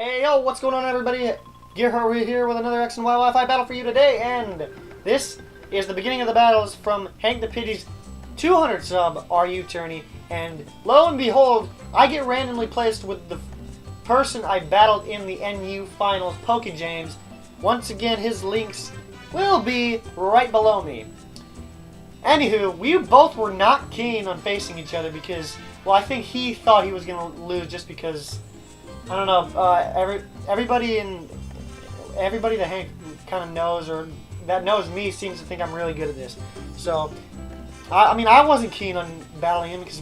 Hey, yo, what's going on, everybody? Gearhart here with another X and Y Wi-Fi battle for you today, and this is the beginning of the battles from Hankthepidgey's 200 sub RU tourney, and lo and behold, I get randomly placed with the person I battled in the NU Finals PokeJames. Once again, his links will be right below me. Anywho, we both were not keen on facing each other because, well, I think he thought he was going to lose just because, I don't know, everybody that Hank kind of knows or that knows me seems to think I'm really good at this. So, I mean, I wasn't keen on battling him because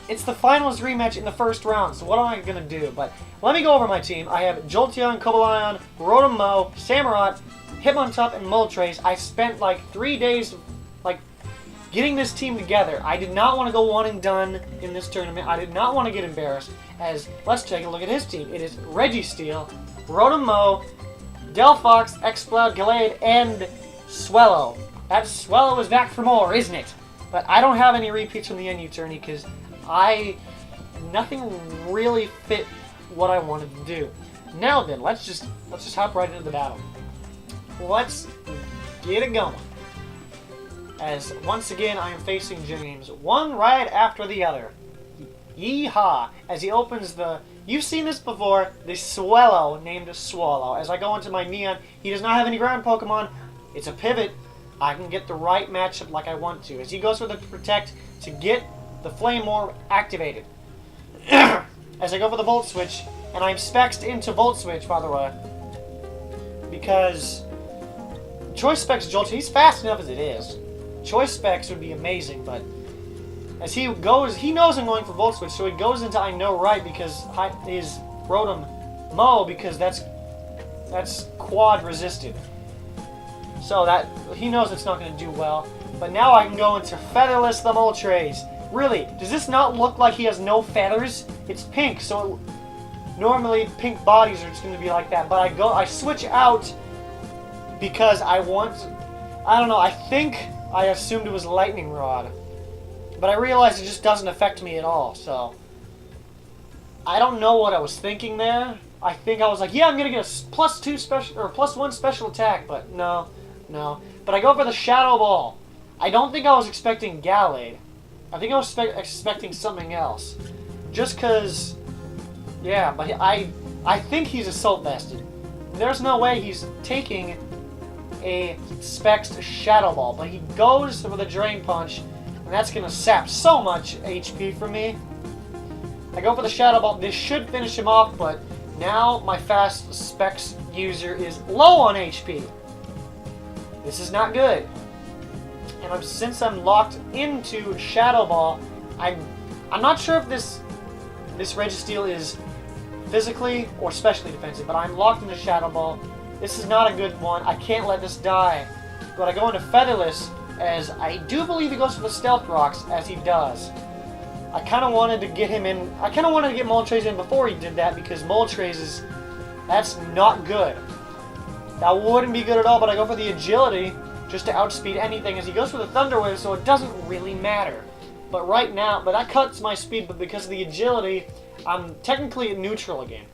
it's the finals rematch in the first round, so what am I going to do? But let me go over my team. I have Jolteon, Cobalion, Rotom Mow, Samurott, Hitmontop, and Moltres. I spent like 3 days getting this team together. I did not want to go one and done in this tournament. I did not want to get embarrassed. As let's take a look at his team. It is Registeel, Rotom Mow, Delphox, Exploud, Gallade, and Swellow. That Swellow is back for more, isn't it? But I don't have any repeats from the NU tourney because nothing really fit what I wanted to do. Now then, let's just hop right into the battle. Let's get it going. As once again I am facing James, one right after the other. Yeehaw! As he opens the, you've seen this before, the Swellow named Swallow. As I go into my Neon, he does not have any ground Pokemon. It's a pivot. I can get the right matchup like I want to. As he goes for the Protect to get the Flame Orb activated. As I go for the Volt Switch, and I'm spexed into Volt Switch, by the way. Because Choice Specs Jolt, he's fast enough as it is. Choice Specs would be amazing, but as he goes, he knows I'm going for Volt Switch, so he goes into I know right because his Rotom Mow, because that's quad resisted. So that he knows it's not going to do well. But now I can go into Featherless the Moltres. Really, does this not look like he has no feathers? It's pink, so normally pink bodies are just going to be like that. But I switch out because I don't know, I think I assumed it was Lightning Rod. But I realized it just doesn't affect me at all, so I don't know what I was thinking there. I think I was like, yeah, I'm going to get a +2 special, or +1 special attack, but no. But I go for the Shadow Ball. I don't think I was expecting Gallade. I think I was expecting something else. Just because, yeah, but I think he's Assault Vested. There's no way he's taking a Specs Shadow Ball, but he goes for the Drain Punch, and that's going to sap so much HP from me. I go for the Shadow Ball. This should finish him off, but now my fast Specs user is low on HP. This is not good. And since I'm locked into Shadow Ball, I'm not sure if this Registeel is physically or specially defensive, but I'm locked into Shadow Ball. This is not a good one. I can't let this die. But I go into Featherless, as I do believe he goes for the Stealth Rocks, as he does. I kind of wanted to get him in. I kind of wanted to get Moltres in before he did that, because Moltres that's not good. That wouldn't be good at all, but I go for the Agility, just to outspeed anything, as he goes for the Thunder Wave, so it doesn't really matter. But right now, but that cuts my speed, but because of the Agility, I'm technically at neutral again.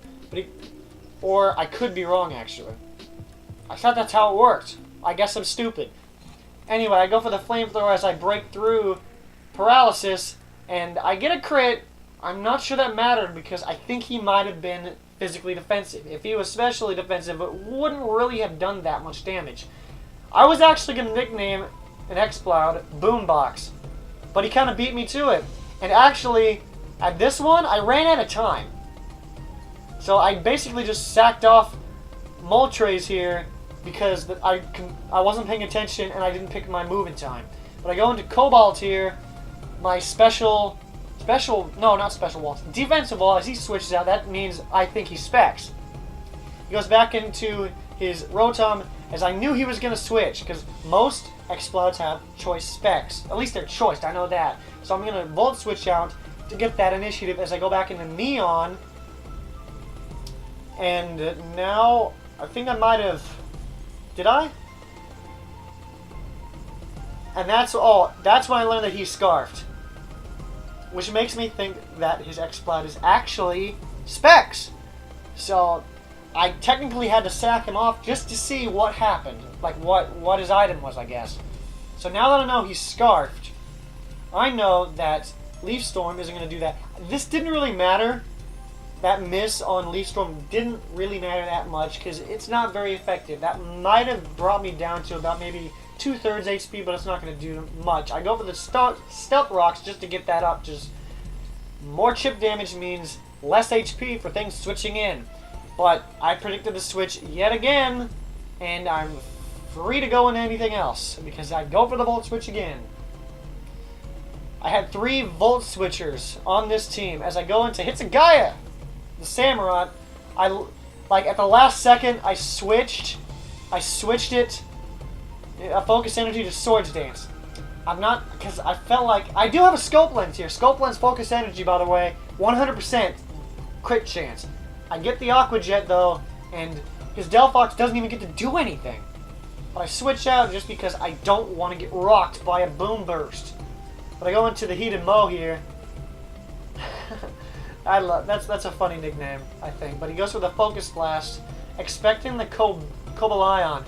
Or I could be wrong, actually. I thought that's how it worked. I guess I'm stupid. Anyway, I go for the Flamethrower as I break through Paralysis, and I get a crit. I'm not sure that mattered because I think he might have been physically defensive. If he was specially defensive, it wouldn't really have done that much damage. I was actually going to nickname an Exploud Boombox, but he kind of beat me to it. And actually, at this one, I ran out of time. So I basically just sacked off Moltres here because I wasn't paying attention and I didn't pick my move in time. But I go into Cobalt here, my defensive wall, as he switches out, that means I think he specs. He goes back into his Rotom, as I knew he was going to switch, because most Explouds have choice specs. At least they're choiced, I know that. So I'm going to Volt Switch out to get that initiative as I go back into Neon. And now, I think I might have... Did I? And that's when I learned that he's Scarfed. Which makes me think that his Exploud is actually Specs. So I technically had to sack him off just to see what happened. Like what his item was, I guess. So now that I know he's Scarfed, I know that Leaf Storm isn't going to do that. This didn't really matter. That miss on Leaf Storm didn't really matter that much because it's not very effective. That might have brought me down to about maybe 2/3 HP, but it's not going to do much. I go for the Stealth Rocks just to get that up. Just more chip damage means less HP for things switching in. But I predicted the switch yet again, and I'm free to go into anything else because I go for the Volt Switch again. I had 3 Volt Switchers on this team as I go into Hitsugaya, the Samurott. Like at the last second, I switched it, Focus Energy to Swords Dance. I'm not, because I felt like, I do have a Scope Lens here. Scope Lens Focus Energy, by the way, 100% crit chance. I get the Aqua Jet though, and his Delphox doesn't even get to do anything. But I switch out just because I don't want to get rocked by a Boom Burst. But I go into the Heated Mo here. That's a funny nickname, I think. But he goes for the Focus Blast, expecting the Cobalion.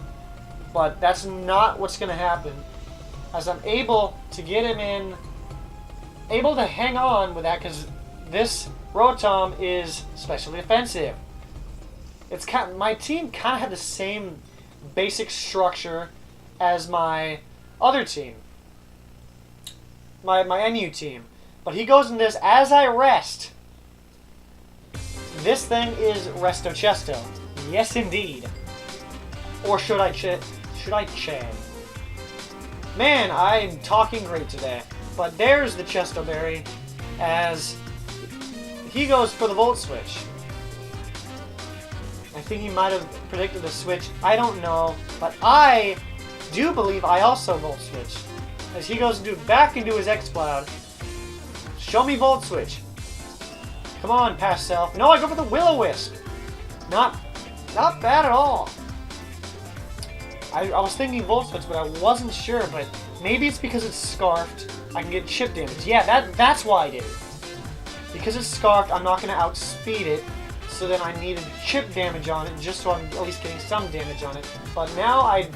But that's not what's going to happen. As I'm able to get him in, able to hang on with that because this Rotom is specially offensive. It's my team kind of had the same basic structure as my other team, my NU team. But he goes in this as I rest. This thing is Resto Chesto. Yes, indeed. Or should I Chan? Man, I'm talking great today. But there's the Chesto Berry as he goes for the Volt Switch. I think he might have predicted the switch. I don't know. But I do believe I also Volt Switch. As he goes back into his X-Cloud. Show me Volt Switch. Come on, Past Self. No, I go for the Will-O-Wisp. Not bad at all. I was thinking Volt Switch, but I wasn't sure. But maybe it's because it's Scarfed. I can get chip damage. Yeah, that's why I did it. Because it's Scarfed, I'm not going to outspeed it. So then I needed chip damage on it, just so I'm at least getting some damage on it. But now I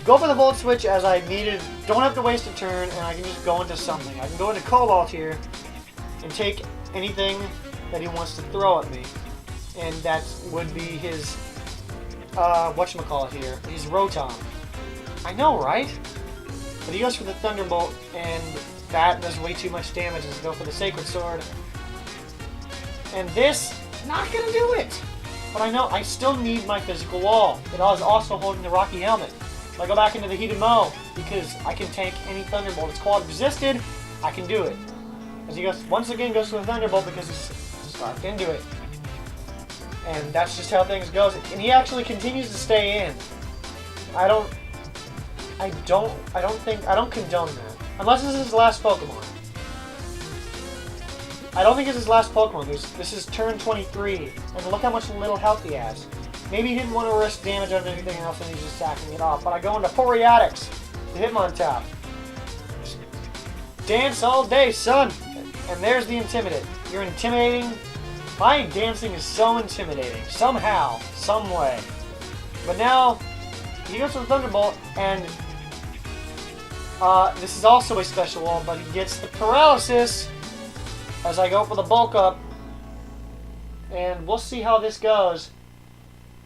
go for the Volt Switch as I needed. Don't have to waste a turn, and I can just go into something. I can go into Cobalt here and take anything that he wants to throw at me. And that would be his, whatchamacallit here, his Rotom. I know, right? But he goes for the Thunderbolt, and that does way too much damage. Let's go for the Sacred Sword. And this, not gonna do it! But I know, I still need my physical wall. It is also holding the Rocky Helmet. If I go back into the Heated Mo, because I can tank any Thunderbolt. It's called Resisted, I can do it. As he goes, once again goes for the Thunderbolt because he's scarfed into it. And that's just how things goes. And he actually continues to stay in. I don't condone that. Unless this is his last Pokemon. I don't think it's his last Pokemon. This is turn 23, and look how much little health he has. Maybe he didn't want to risk damage on anything else, and he's just sacking it off. But I go into Poryatics, the Hitmontop. Dance all day, son! And there's the Intimidate. You're intimidating. My dancing is so intimidating. Somehow, some way. But now, he goes for the Thunderbolt, and this is also a special wall, but he gets the Paralysis as I go for the Bulk Up. And we'll see how this goes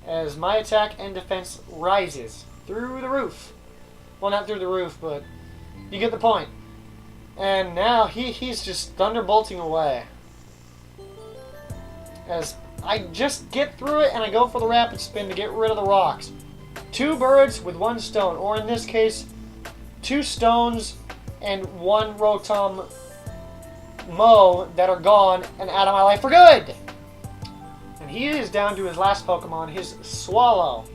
as my attack and defense rises through the roof. Well, not through the roof, but you get the point. And now he's just Thunderbolting away. As I just get through it and I go for the Rapid Spin to get rid of the rocks. 2 birds with 1 stone, or in this case, 2 stones and 1 Rotom Mo that are gone and out of my life for good. And he is down to his last Pokemon, his Swallow,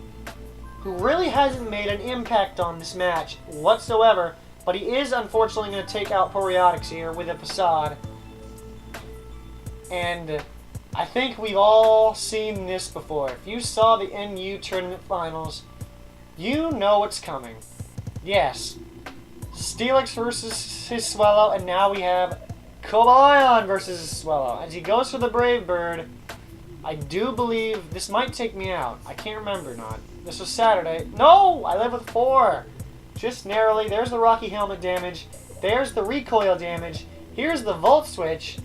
who really hasn't made an impact on this match whatsoever, but he is unfortunately going to take out Poryatics here with a Facade. And I think we've all seen this before. If you saw the NU Tournament Finals, you know what's coming. Yes, Steelix versus his Swallow, and now we have Cobalion versus his Swallow. As he goes for the Brave Bird, I do believe this might take me out. I can't remember not. This was Saturday. No! I live with 4. Just narrowly. There's the Rocky Helmet damage. There's the recoil damage. Here's the Volt Switch.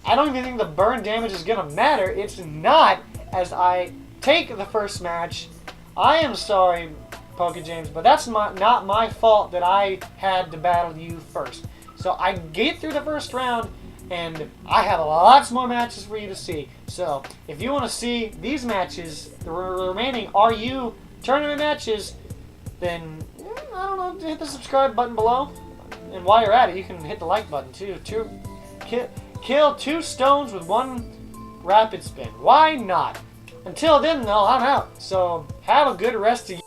I don't even think the burn damage is going to matter. It's not, as I take the first match. I am sorry, PokeJames, but that's not my fault that I had to battle you first. So I get through the first round, and I have lots more matches for you to see. So if you want to see these matches, the remaining RU tournament matches, then I don't know, hit the subscribe button below. And while you're at it, you can hit the like button too. Kill 2 stones with 1 rapid spin. Why not? Until then, though, I'm out. So have a good rest of